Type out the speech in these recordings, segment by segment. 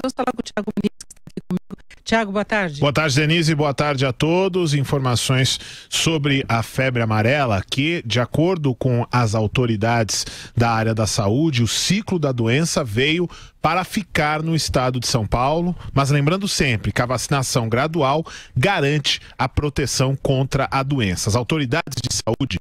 Vamos falar com o Thiago Muniz, que está aqui comigo. Thiago, boa tarde. Boa tarde, Denise. Boa tarde a todos. Informações sobre a febre amarela, que, de acordo com as autoridades da área da saúde, o ciclo da doença veio para ficar no estado de São Paulo, mas lembrando sempre que a vacinação gradual garante a proteção contra a doença. As autoridades de saúde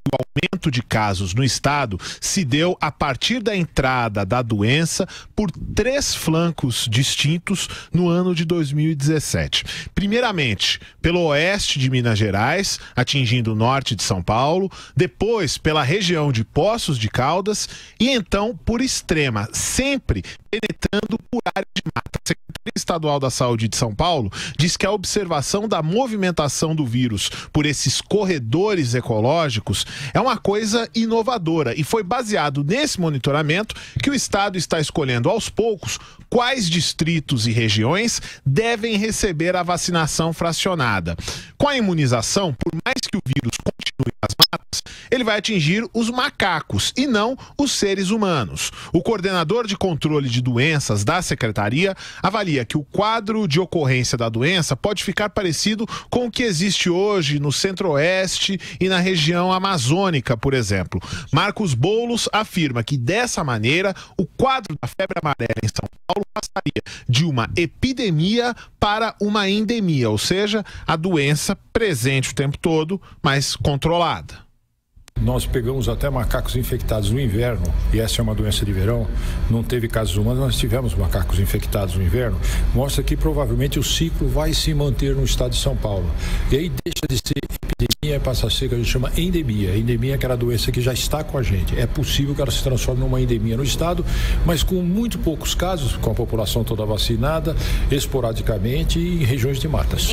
o aumento de casos no estado se deu a partir da entrada da doença por 3 flancos distintos no ano de 2017. Primeiramente, pelo oeste de Minas Gerais, atingindo o norte de São Paulo, depois pela região de Poços de Caldas e então por Extrema, sempre penetrando por área de mata. A Secretaria Estadual da Saúde de São Paulo diz que a observação da movimentação do vírus por esses corredores ecológicos é uma coisa inovadora e foi baseado nesse monitoramento que o estado está escolhendo aos poucos quais distritos e regiões devem receber a vacinação fracionada. Com a imunização, por mais que o vírus continue nas matas, ele vai atingir os macacos e não os seres humanos. O coordenador de controle de doenças da secretaria avalia que o quadro de ocorrência da doença pode ficar parecido com o que existe hoje no centro-oeste e na região amazônica, por exemplo. Marcos Boulos afirma que dessa maneira o quadro da febre amarela em São Paulo passaria de uma epidemia para uma endemia, ou seja, a doença presente o tempo todo, mas controlada. Nós pegamos até macacos infectados no inverno, e essa é uma doença de verão, não teve casos humanos, nós tivemos macacos infectados no inverno, mostra que provavelmente o ciclo vai se manter no estado de São Paulo. E aí deixa de ser epidemia e passa a ser o que a gente chama endemia. Endemia é aquela doença que já está com a gente. É possível que ela se transforme numa endemia no estado, mas com muito poucos casos, com a população toda vacinada, esporadicamente e em regiões de matas.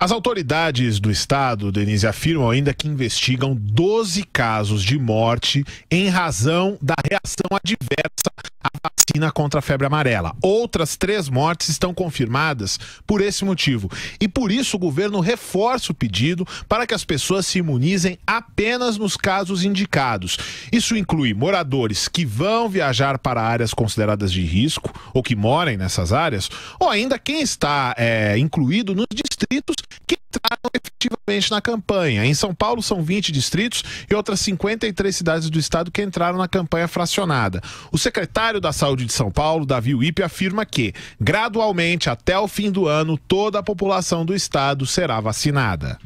As autoridades do estado, Denise, afirmam ainda que investigam 12 casos de morte em razão da reação adversa à vacina contra a febre amarela. Outras 3 mortes estão confirmadas por esse motivo. E por isso o governo reforça o pedido para que as pessoas se imunizem apenas nos casos indicados. Isso inclui moradores que vão viajar para áreas consideradas de risco ou que morem nessas áreas, ou ainda quem está incluído nos distritos que entraram efetivamente na campanha. Em São Paulo são 20 distritos e outras 53 cidades do estado que entraram na campanha fracionada. O secretário da Saúde de São Paulo, Davi Wippe, afirma que, gradualmente, até o fim do ano, toda a população do estado será vacinada.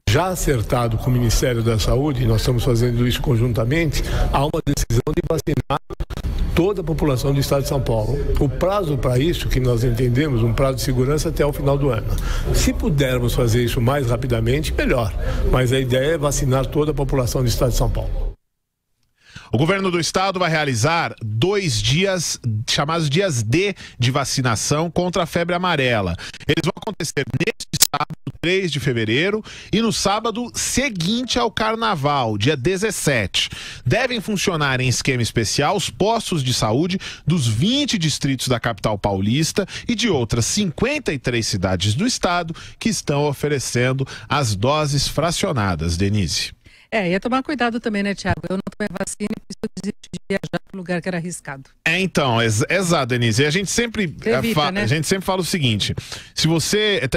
Já acertado com o Ministério da Saúde, nós estamos fazendo isso conjuntamente, há uma decisão de vacinar toda a população do estado de São Paulo. O prazo para isso, que nós entendemos, um prazo de segurança até o final do ano. Se pudermos fazer isso mais rapidamente, melhor. Mas a ideia é vacinar toda a população do estado de São Paulo. O governo do estado vai realizar 2 dias, chamados dias D de vacinação contra a febre amarela. Eles vão acontecer neste sábado, 3 de fevereiro, e no sábado seguinte ao carnaval, dia 17. Devem funcionar em esquema especial os postos de saúde dos 20 distritos da capital paulista e de outras 53 cidades do estado que estão oferecendo as doses fracionadas, Denise. Ia tomar cuidado também, né, Thiago? Eu não tomei vacina e por isso eu desisti de viajar para um lugar que era arriscado. Então, exato, Denise. E a gente sempre né? A gente sempre fala o seguinte: se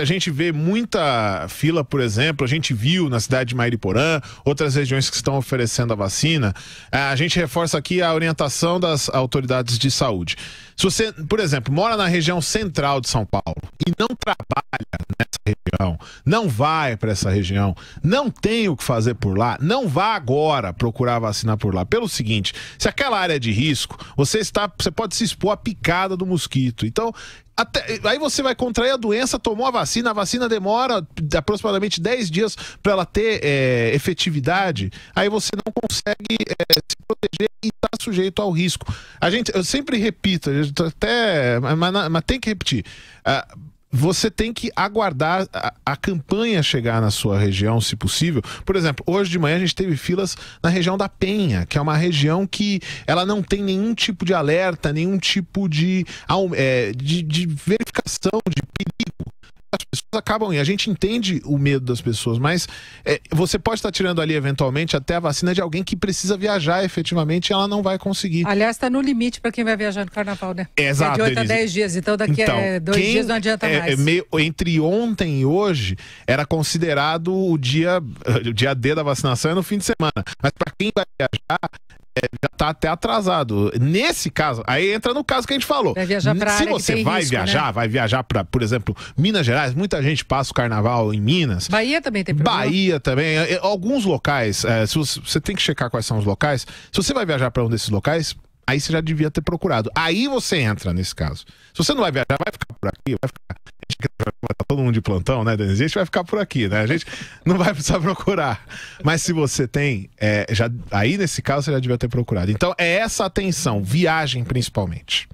a gente vê muita fila, por exemplo, a gente viu na cidade de Mairiporã, outras regiões que estão oferecendo a vacina, a gente reforça aqui a orientação das autoridades de saúde. Se você, por exemplo, mora na região central de São Paulo e não trabalha nessa região, não vai para essa região, não tem o que fazer por lá, não vá agora procurar vacinar por lá. Pelo seguinte, se aquela área é de risco, você pode se expor à picada do mosquito. Então, aí você vai contrair a doença, tomou a vacina demora aproximadamente 10 dias para ela ter efetividade, aí você não consegue se proteger e está sujeito ao risco. Eu sempre repito, mas tem que repetir, você tem que aguardar a campanha chegar na sua região, se possível. Por exemplo, hoje de manhã a gente teve filas na região da Penha, que é uma região que ela não tem nenhum tipo de alerta, nenhum tipo de verificação de perigo. As pessoas acabam indo. A gente entende o medo das pessoas, mas você pode estar tirando ali, eventualmente, até a vacina de alguém que precisa viajar efetivamente e ela não vai conseguir. Aliás, está no limite para quem vai viajar no carnaval, né? Exato, é de 8 a 10 dias, então daqui a 2 dias não adianta mais. Entre ontem e hoje, era considerado o dia D da vacinação é no fim de semana. Mas para quem vai viajar, já está até atrasado. Nesse caso, aí entra no caso que a gente falou. Vai viajar pra Se você vai viajar, né? Vai viajar para, por exemplo, Minas Gerais, muita gente passa o carnaval em Minas. Bahia também tem problema. Bahia também. Alguns locais, se você tem que checar quais são os locais. Se você vai viajar para um desses locais, aí você já devia ter procurado. Aí você entra nesse caso. Se você não vai viajar, vai ficar por aqui, vai ficar... Tá todo mundo de plantão, né, Denise? A gente vai ficar por aqui, né? A gente não vai precisar procurar. Mas se você tem, aí nesse caso você já devia ter procurado. Então é essa atenção, viagem principalmente.